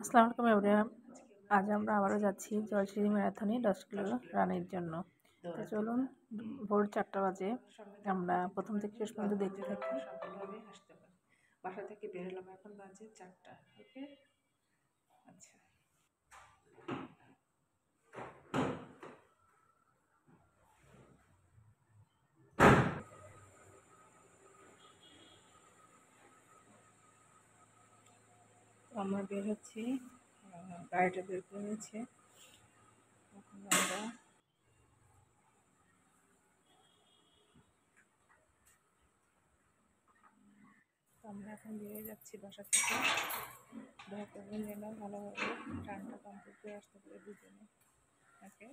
আসসালামু আলাইকুম এভরিওয়ান। আজ আমরা আবারও যাচ্ছি জয়শ্রী ম্যারাথনে 10 কিলো রানের জন্য। তো চলুন, ভোর 4টা বাজে আমরা প্রথম থেকে শেষ পর্যন্ত দেখতে থাকি। সফলভাবে আসতে পারি। বাসা থেকে বের হলাম, এখন বাজে 4টা। ওকে, আচ্ছা। আমরা বের হচ্ছি, গাড়িটা বের করে নিয়েছে। এখন আমরা এখন বেরিয়ে যাচ্ছি বাসা থেকে। দরকার নিলাম ভালোভাবে রানটা কমপ্লিট করে আসতে পারে দুজনে। ওকে,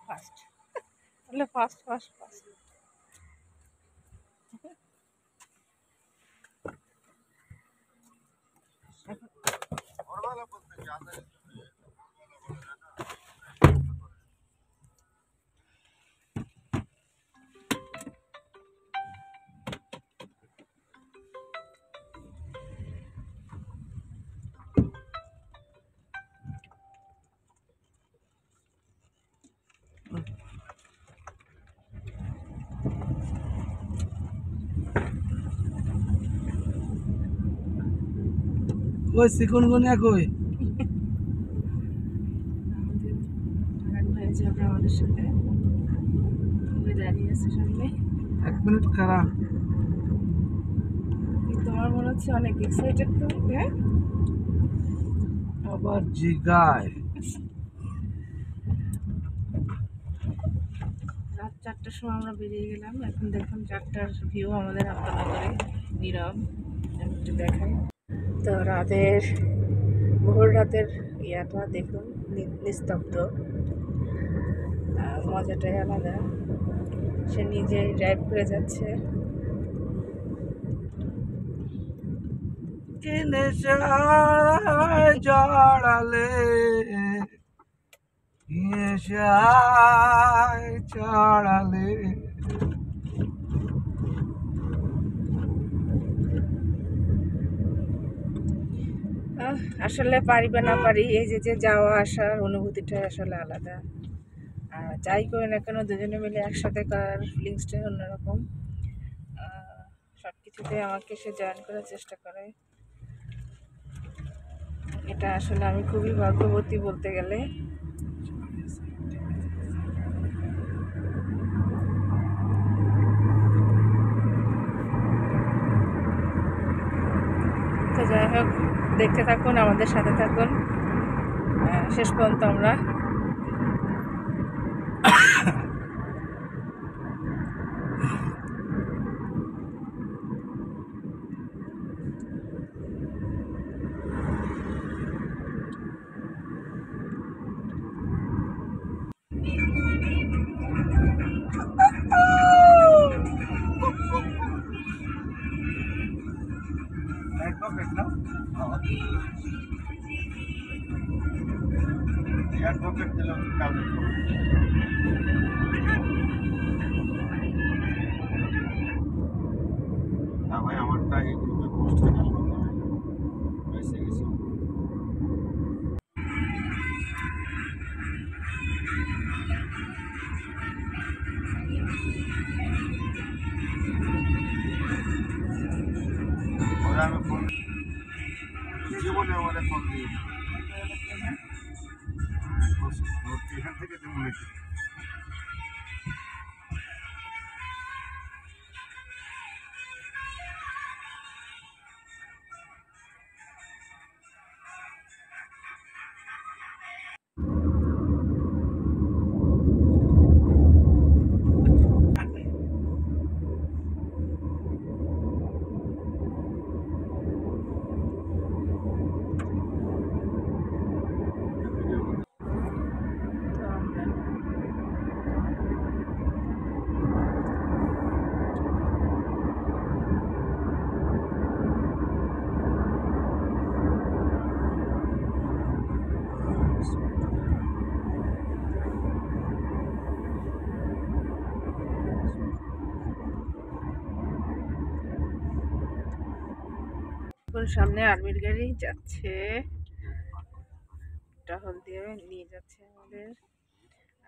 ফার্স্ট, তাহলে ফার্স্ট ফার্স্ট ফার্স্ট। কই চিকনগুনিয়া কই? ভাই যাবে আমাদের সাথে, দাঁড়িয়ে আছে সামনে। 1 মিনিট খারাপ। তোমার মনে হচ্ছে অনেক এক্সাইটেড তুমি, হ্যাঁ? আবার জিগায়। রাত 4টার সময় আমরা বেরিয়ে গেলাম। এখন দেখুন 4টার ভিউ আমাদের আন্তনগরে নীরব। একটু দেখাই তো রাতের, ভোর রাতের ইয়াটা দেখুন, নিস্তব্ধ। মজাটাই আলাদা। সে নিজেই ড্রাইভ করে যাচ্ছে। নেশায় জড়ালে, নেশায় চড়ালে। আসলে পারি বা না পারি, এই যে যাওয়া আসার অনুভূতিটা আসলে আলাদা। আর যাই করি না কেন, দুজনে মিলে একসাথে করার ফিলিংসটাই অন্যরকম। সব কিছুতে আমাকে সে জয়েন করার চেষ্টা করে। এটা আসলে আমি খুবই ভাগ্যবতী বলতে গেলে। তো যাই হোক, দেখতে থাকুন, আমাদের সাথে থাকুন শেষ পর্যন্ত। আমরা অ্যাডভোকেট দিল কাজে। না ভাই, আমারটা এই গ্রুপে পোস্ট হয়ে গেল, বেঁচে গেছি। ওরা আমি ফোন জীবনে আমাদের ফোন দিয়ে এখান থেকে তুমি দেখুন সামনে আর্মির গাড়ি যাচ্ছে, টহল দিয়ে নিয়ে যাচ্ছে আমাদের।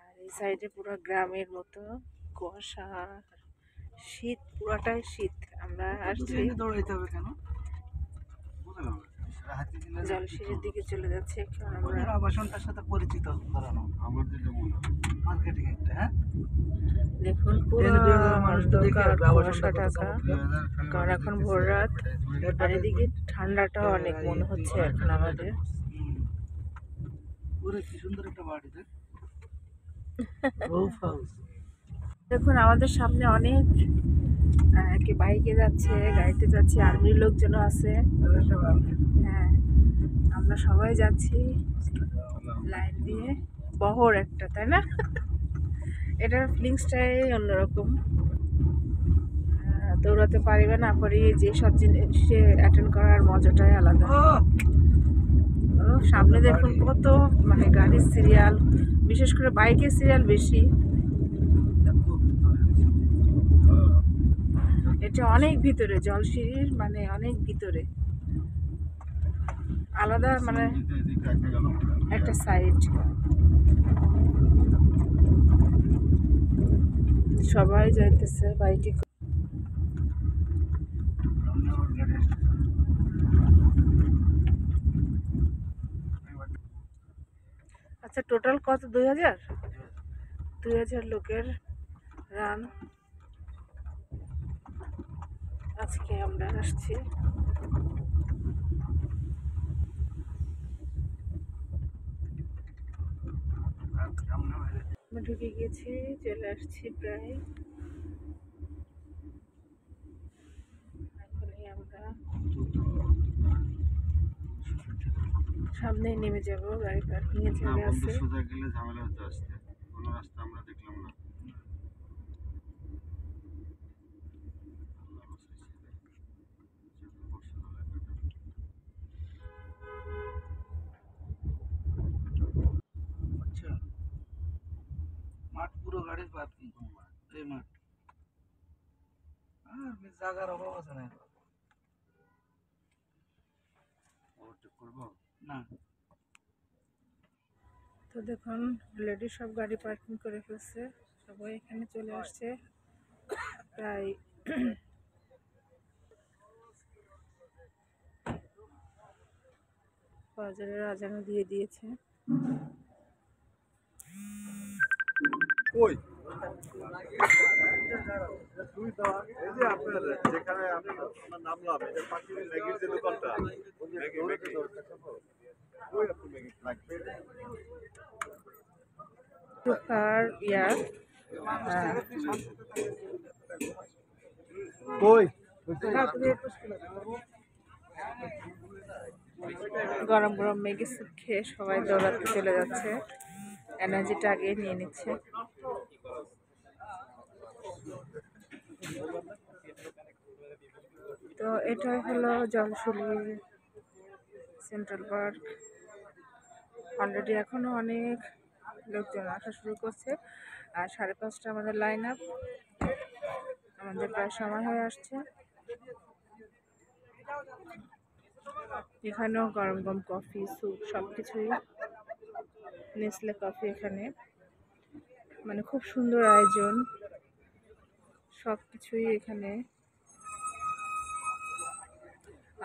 আর এই সাইডে পুরো গ্রামের মতো কুয়াশা, শীত, পুরাটাই শীত। আমরা আসছি জলসিঁড়ির দিকে চলে যাচ্ছে। এখন আমরা আবাসনটার সাথে পরিচিত করানো আমার যেটা মনে হয় মার্কেটিং একটা। হ্যাঁ, দেখুন পুরো অন্ধকার কুয়াশা ঢাকা, কারণ এখন ভোর রাত। আর এদিকে ঠান্ডাটাও অনেক মনে হচ্ছে এখন আমাদের। পুরো কি সুন্দর একটা বাড়ি দেখ। দেখুন আমাদের সামনে অনেক কি বাইকে যাচ্ছে, গাড়িতে যাচ্ছে, আর্মির লোকজনও আছে। হ্যাঁ, আমরা সবাই যাচ্ছি লাইন দিয়ে, বহর একটা, তাই না? এটার ফিলিংসটাই অন্যরকম। দৌড়াতে পারিবে না পারি, যে সব জিনিসে অ্যাটেন্ড করার মজাটাই আলাদা। ও সামনে দেখুন কত মানে গাড়ির সিরিয়াল, বিশেষ করে বাইকের সিরিয়াল বেশি। এটা অনেক ভিতরে, জলসিঁড়ির মানে অনেক ভিতরে, আলাদা মানে একটা সাইড। সবাই যাইতেছে বাইকে। আচ্ছা, টোটাল কত? 2000 লোকের রান আজকে আমরা আসছি। আমরা ঢুকে গেছি, চলে আসছি প্রায়। এখনই আমরা সামনেই নেমে যাব, গাড়ি পার্কিং এ চলে আসছে। সোজা গেলে ঝামেলা হতে আসছে, কোনো রাস্তা আমরা দেখলাম না। আচ্ছা, মাঠ পুরো গাড়ির পার্কিং, এই মাঠ। আর জায়গার অভাব আছে না ওভারটেক করবো না। তো দেখুন অলরেডি সব গাড়ি পার্কিং করে ফেলছে, সবাই এখানে চলে আসছে। প্রায় ফজরের আজানও দিয়ে দিয়েছে। কই এই যে আপনার যেখানে আমরা নামলাম, এটা পাশে ম্যাগির যে দোকানটা, ম্যাগি ওই আপনি ম্যাগি লাগবে সুপার ইয়ার কই গরম গরম ম্যাগি স্যুপ খেয়ে সবাই দৌড়াতে চলে যাচ্ছে, এনার্জিটা আগে নিয়ে নিচ্ছে। তো এটাই হলো জলসিঁড়ির সেন্ট্রাল পার্ক। অলরেডি এখনো অনেক লোকজন আসা শুরু করছে। আর 5:30 আমাদের লাইন আপ, আমাদের প্রায় সময় হয়ে আসছে। এখানেও গরম গরম কফি, স্যুপ, সব কিছুই, নেসলে কফি এখানে, মানে খুব সুন্দর আয়োজন, সব কিছুই এখানে।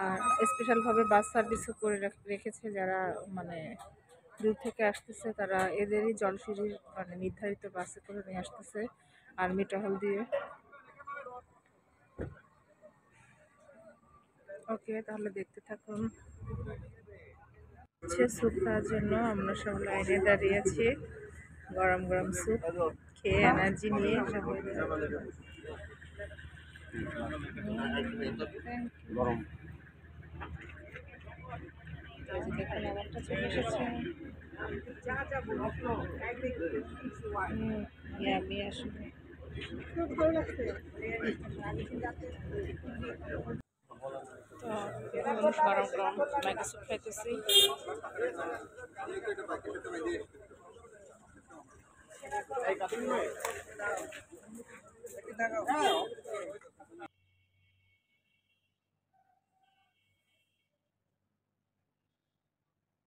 আর স্পেশালভাবে বাস সার্ভিসও করে রেখেছে, যারা মানে দূর থেকে আসতেছে তারা এদেরই জলসিঁড়ির মানে নির্ধারিত বাসে করে নিয়ে আসতেছে আর্মি টহল দিয়ে। ওকে, তাহলে দেখতে থাকুন। স্যুপ খাওয়ার জন্য আমরা সব লাইনে দাঁড়িয়ে আছি, গরম গরম স্যুপ খেয়ে এনার্জি নিয়ে সবাই। গরম দেখুন আমারটা চলে এসেছে। ইয়ামি আসলে খুব ভালো লাগছে। তো গরম গরম ম্যাগি স্যুপ খাইতেছি।